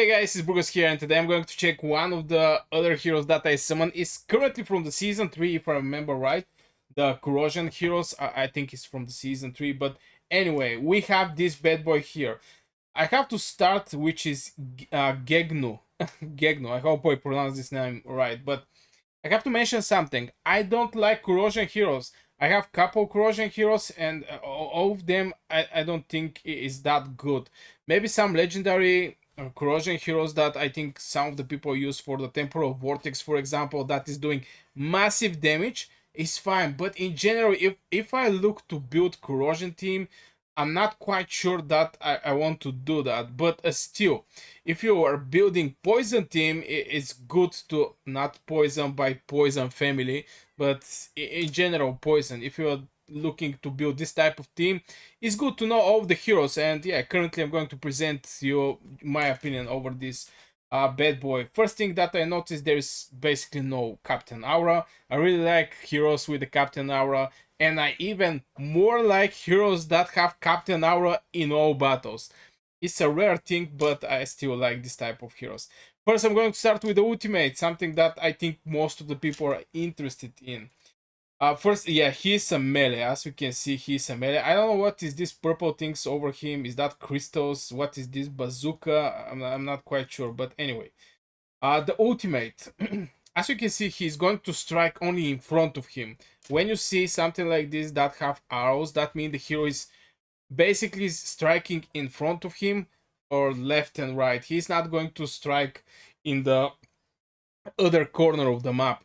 Hey guys, it's Burgos here, and today I'm going to check one of the other heroes that I summoned. Is currently from the season 3, if I remember right. The Corrosion heroes, I think it's from the season 3, but anyway, we have this bad boy here. I have to start, which is Gegnu. Gegnu, I hope I pronounced this name right, but I have to mention something. I don't like Corrosion heroes. I have couple Corrosion heroes, and all of them I don't think is that good. Maybe some legendary Corrosion heroes that I think some of the people use for the Temporal Vortex, for example, that is doing massive damage, is fine. But in general, if I look to build Corrosion team, I'm not quite sure that I want to do that. But still, if you are building poison team, it's good to not poison by poison family, but in general poison. If you're looking to build this type of team, it's good to know all of the heroes. And yeah, currently I'm going to present you my opinion over this bad boy. First thing that I noticed, there is basically no Captain Aura. I really like heroes with the Captain Aura, and I even more like heroes that have Captain Aura in all battles. It's a rare thing, but I still like this type of heroes. First, I'm going to start with the ultimate, something that I think most of the people are interested in. First, yeah, he's a melee. As you can see, he's a melee. I don't know what is this purple things over him. Is that crystals? What is this bazooka? I'm not quite sure, but anyway. The ultimate. As you can see, he's going to strike only in front of him. When you see something like this that have arrows, that means the hero is basically striking in front of him or left and right. He's not going to strike in the other corner of the map,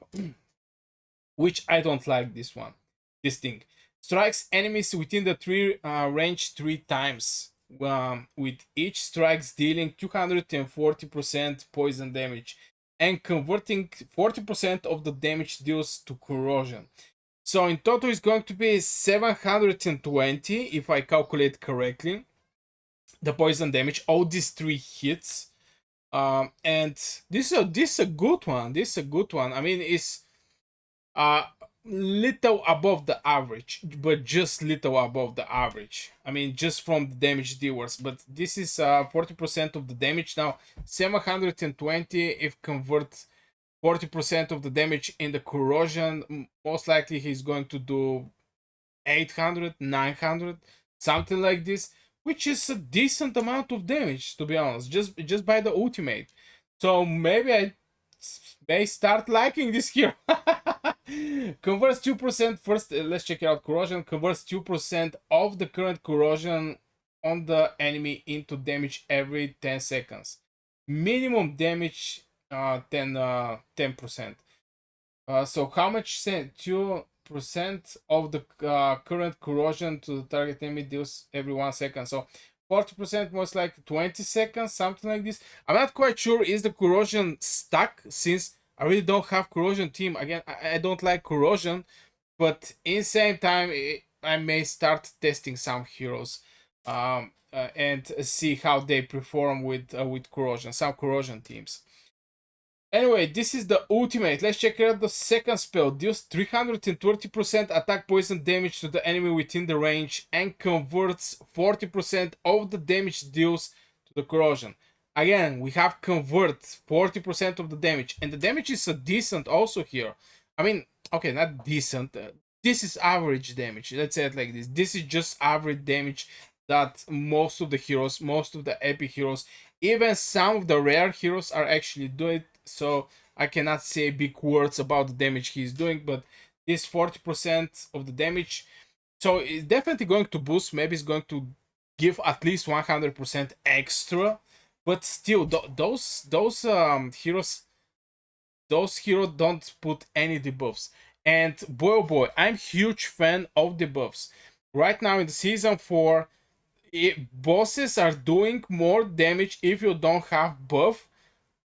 which I don't like this thing. Strikes enemies within the tree range 3 times, with each strikes dealing 240% poison damage and converting 40% of the damage deals to corrosion. So in total it's going to be 720 if I calculate correctly the poison damage, all these 3 hits. And this is a good one. This is a good one. I mean, it's little above the average, but just little above the average. I mean, just from the damage dealers. But this is 40% of the damage. Now 720 if convert 40% of the damage in the corrosion, most likely he's going to do 800, 900, something like this, which is a decent amount of damage, to be honest, just by the ultimate. So maybe I may start liking this hero. Converts 2%. First, let's check it out. Corrosion converts 2% of the current corrosion on the enemy into damage every 10 seconds. Minimum damage 10%. So how much percent? 2% of the current corrosion to the target enemy deals every 1 second. So 40% most like 20 seconds, something like this. I'm not quite sure is the corrosion stuck, since I really don't have corrosion team. Again, I don't like corrosion, but in same time I may start testing some heroes and see how they perform with corrosion, some corrosion teams. Anyway, this is the ultimate. Let's check out the second spell. Deals 330% attack poison damage to the enemy within the range and converts 40% of the damage deals to the corrosion. Again, we have convert 40% of the damage, and the damage is a decent also here. I mean, okay, not decent. This is average damage. Let's say it like this. This is just average damage that most of the heroes, most of the epic heroes, even some of the rare heroes are actually doing. So I cannot say big words about the damage he's doing, but this 40% of the damage, so it's definitely going to boost. Maybe it's going to give at least 100% extra, but still those heroes, those heroes don't put any debuffs. And boy oh boy, I'm huge fan of debuffs. Right now in the season 4, bosses are doing more damage if you don't have buff,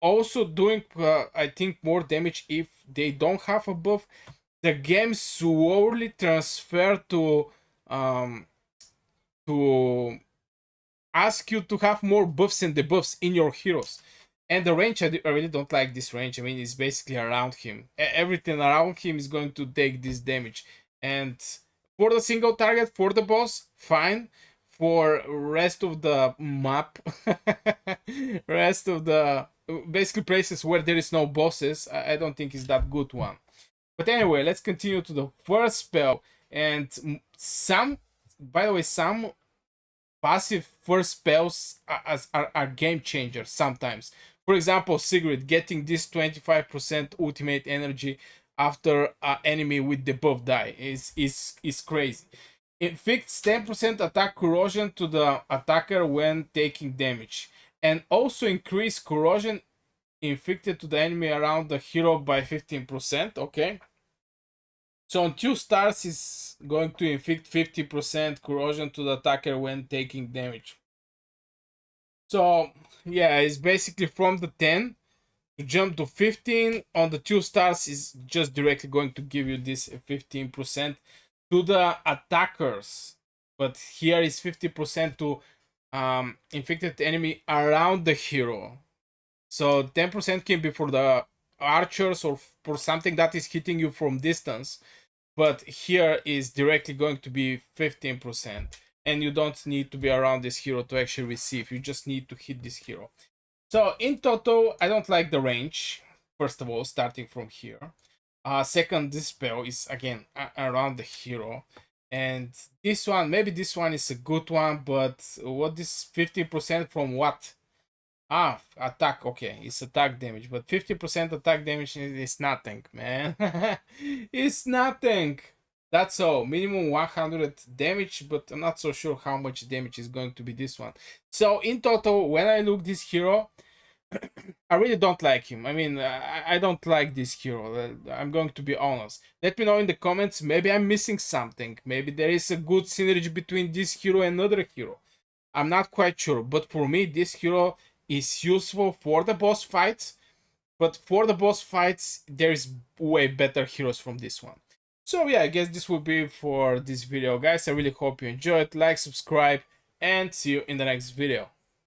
also doing I think more damage if they don't have a buff. The game slowly transfer to ask you to have more buffs and debuffs in your heroes. And the range, I really don't like this range. I mean, it's basically around him. Everything around him is going to take this damage. And for the single target, for the boss, fine. for rest of the map, rest of the basically places where there is no bosses, I don't think is that good one. But anyway, let's continue to the first spell. And some, by the way, some passive first spells are game changers sometimes. For example, Sigrid getting this 25% ultimate energy after an enemy with the buff die is crazy. Inflicts 10% attack corrosion to the attacker when taking damage, and also increase corrosion inflicted to the enemy around the hero by 15%. Okay. So on 2 stars is going to inflict 50% corrosion to the attacker when taking damage. So yeah, it's basically from the 10 to jump to 15 on the 2 stars is just directly going to give you this 15% to the attackers. But here is 50% to infected enemy around the hero. So 10% can be for the archers or for something that is hitting you from distance. But here is directly going to be 15%. And you don't need to be around this hero to actually receive. You just need to hit this hero. So in total, I don't like the range. First of all, starting from here. Second, this spell is again around the hero. And this one, maybe this one is a good one, but what is 50% from what? Attack. Okay, it's attack damage, but 50% attack damage is nothing, man. It's nothing. That's all. Minimum 100 damage, but I'm not so sure how much damage is going to be this one. So in total, when I look this hero, I really don't like him. I mean, I don't like this hero. I'm going to be honest. Let me know in the comments. Maybe I'm missing something. Maybe there is a good synergy between this hero and another hero. I'm not quite sure. But for me, this hero is useful for the boss fights. But for the boss fights, there is way better heroes from this one. So yeah, I guess this will be for this video, guys. I really hope you enjoyed. Like, subscribe, and see you in the next video.